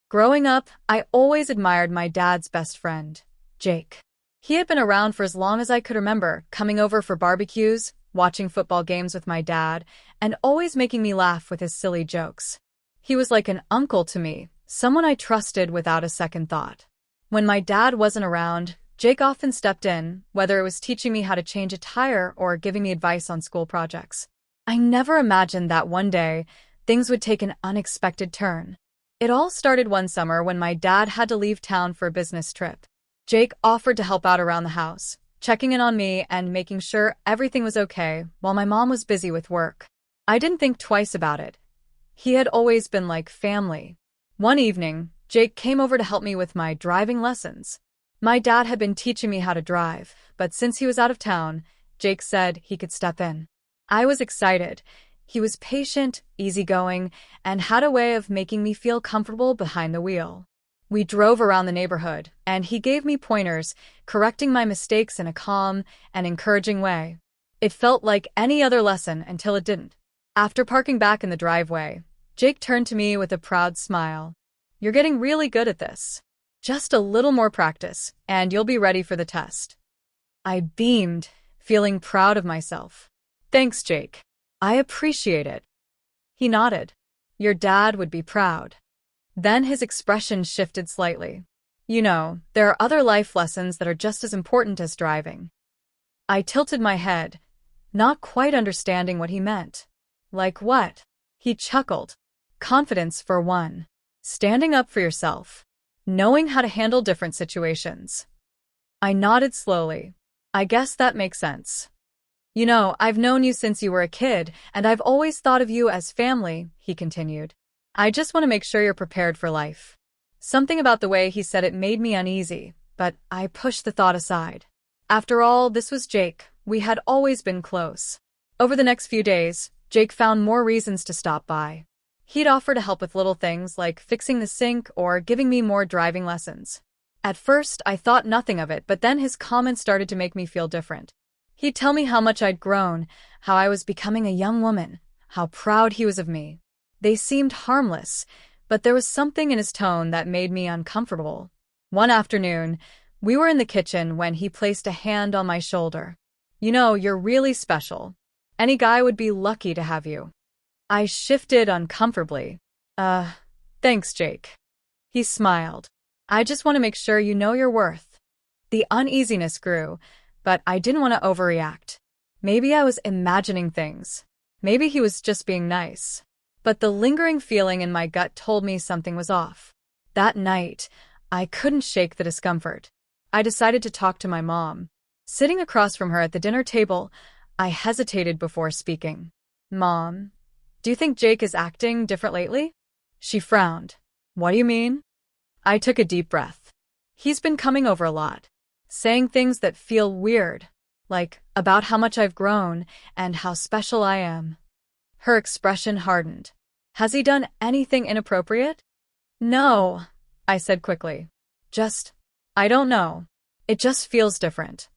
Growing up, I always admired my dad's best friend, Jake. He had been around for as long as I could remember, coming over for barbecues, watching football games with my dad, and always making me laugh with his silly jokes. He was like an uncle to me, someone I trusted without a second thought. When my dad wasn't around, Jake often stepped in, whether it was teaching me how to change a tire or giving me advice on school projects. I never imagined that one day, things would take an unexpected turn. It all started one summer when my dad had to leave town for a business trip. Jake offered to help out around the house, checking in on me and making sure everything was okay while my mom was busy with work. I didn't think twice about it. He had always been like family. One evening, Jake came over to help me with my driving lessons. My dad had been teaching me how to drive, but since he was out of town, Jake said he could step in. I was excited. He was patient, easygoing, and had a way of making me feel comfortable behind the wheel. We drove around the neighborhood, and he gave me pointers, correcting my mistakes in a calm and encouraging way. It felt like any other lesson until it didn't. After parking back in the driveway, Jake turned to me with a proud smile. "You're getting really good at this. Just a little more practice, and you'll be ready for the test." I beamed, feeling proud of myself. "Thanks, Jake. I appreciate it." He nodded. "Your dad would be proud." Then his expression shifted slightly. "You know, there are other life lessons that are just as important as driving." I tilted my head, not quite understanding what he meant. "Like what?" He chuckled. "Confidence, for one. Standing up for yourself. Knowing how to handle different situations." I nodded slowly. "I guess that makes sense. You know, I've known you since you were a kid, and I've always thought of you as family," he continued. "I just want to make sure you're prepared for life." Something about the way he said it made me uneasy, but I pushed the thought aside. After all, this was Jake. We had always been close. Over the next few days, Jake found more reasons to stop by. He'd offer to help with little things like fixing the sink or giving me more driving lessons. At first, I thought nothing of it, but then his comments started to make me feel different. He'd tell me how much I'd grown, how I was becoming a young woman, how proud he was of me. They seemed harmless, but there was something in his tone that made me uncomfortable. One afternoon, we were in the kitchen when he placed a hand on my shoulder. "You know, you're really special. Any guy would be lucky to have you." I shifted uncomfortably. Thanks, Jake." He smiled. "I just want to make sure you know your worth." The uneasiness grew, but I didn't want to overreact. Maybe I was imagining things. Maybe he was just being nice. But the lingering feeling in my gut told me something was off. That night, I couldn't shake the discomfort. I decided to talk to my mom. Sitting across from her at the dinner table, I hesitated before speaking. "Mom, do you think Jake is acting different lately?" She frowned. "What do you mean?" I took a deep breath. "He's been coming over a lot, saying things that feel weird, like about how much I've grown and how special I am." Her expression hardened. "Has he done anything inappropriate?" "No," I said quickly. I don't know. It just feels different."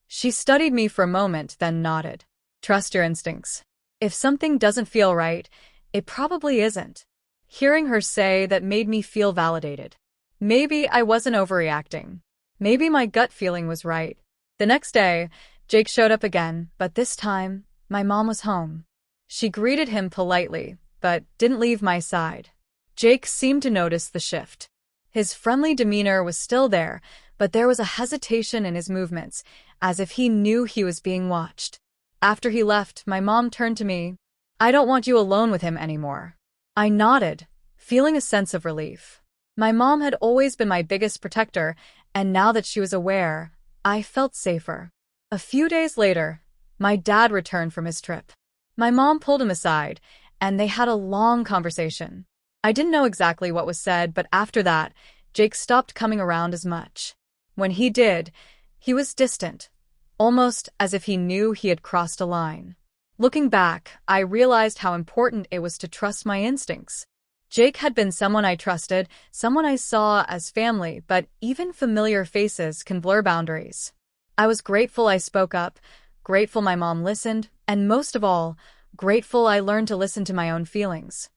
She studied me for a moment, then nodded. "Trust your instincts. If something doesn't feel right, it probably isn't." Hearing her say that made me feel validated. Maybe I wasn't overreacting. Maybe my gut feeling was right. The next day, Jake showed up again, but this time, my mom was home. She greeted him politely, but didn't leave my side. Jake seemed to notice the shift. His friendly demeanor was still there, but there was a hesitation in his movements, as if he knew he was being watched. After he left, my mom turned to me. "I don't want you alone with him anymore." I nodded, feeling a sense of relief. My mom had always been my biggest protector, and now that she was aware, I felt safer. A few days later, my dad returned from his trip. My mom pulled him aside, and they had a long conversation. I didn't know exactly what was said, but after that, Jake stopped coming around as much. When he did, he was distant, almost as if he knew he had crossed a line. Looking back, I realized how important it was to trust my instincts. Jake had been someone I trusted, someone I saw as family, but even familiar faces can blur boundaries. I was grateful I spoke up, grateful my mom listened, and most of all, grateful I learned to listen to my own feelings.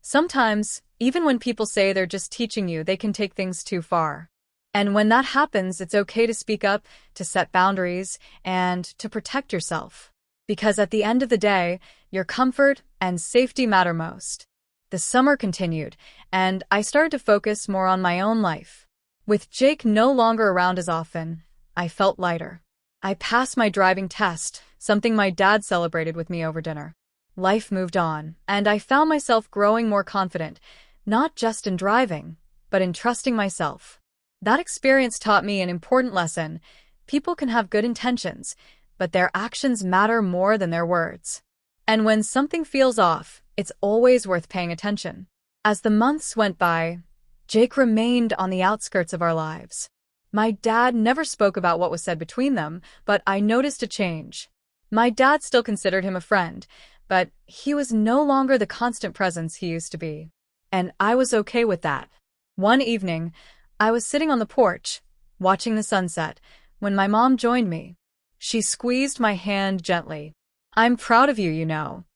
Sometimes, even when people say they're just teaching you, they can take things too far. And when that happens, it's okay to speak up, to set boundaries, and to protect yourself. Because at the end of the day, your comfort and safety matter most. The summer continued, and I started to focus more on my own life. With Jake no longer around as often, I felt lighter. I passed my driving test, something my dad celebrated with me over dinner. Life moved on, and I found myself growing more confident, not just in driving, but in trusting myself. That experience taught me an important lesson. People can have good intentions, but their actions matter more than their words. And when something feels off, it's always worth paying attention. As the months went by, Jake remained on the outskirts of our lives. My dad never spoke about what was said between them, but I noticed a change. My dad still considered him a friend, but he was no longer the constant presence he used to be. And I was okay with that. One evening, I was sitting on the porch, watching the sunset, when my mom joined me. She squeezed my hand gently. "I'm proud of you, you know."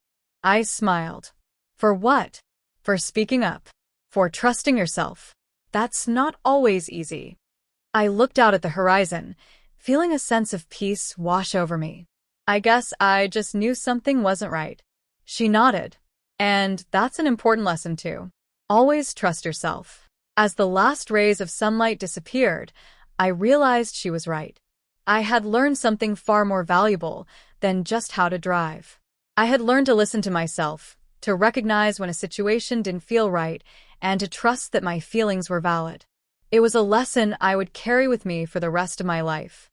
I smiled. "For what?" "For speaking up. For trusting yourself. That's not always easy." I looked out at the horizon, feeling a sense of peace wash over me. "I guess I just knew something wasn't right." She nodded. "And that's an important lesson too. Always trust yourself." As the last rays of sunlight disappeared, I realized she was right. I had learned something far more valuable than just how to drive. I had learned to listen to myself, to recognize when a situation didn't feel right, and to trust that my feelings were valid. It was a lesson I would carry with me for the rest of my life.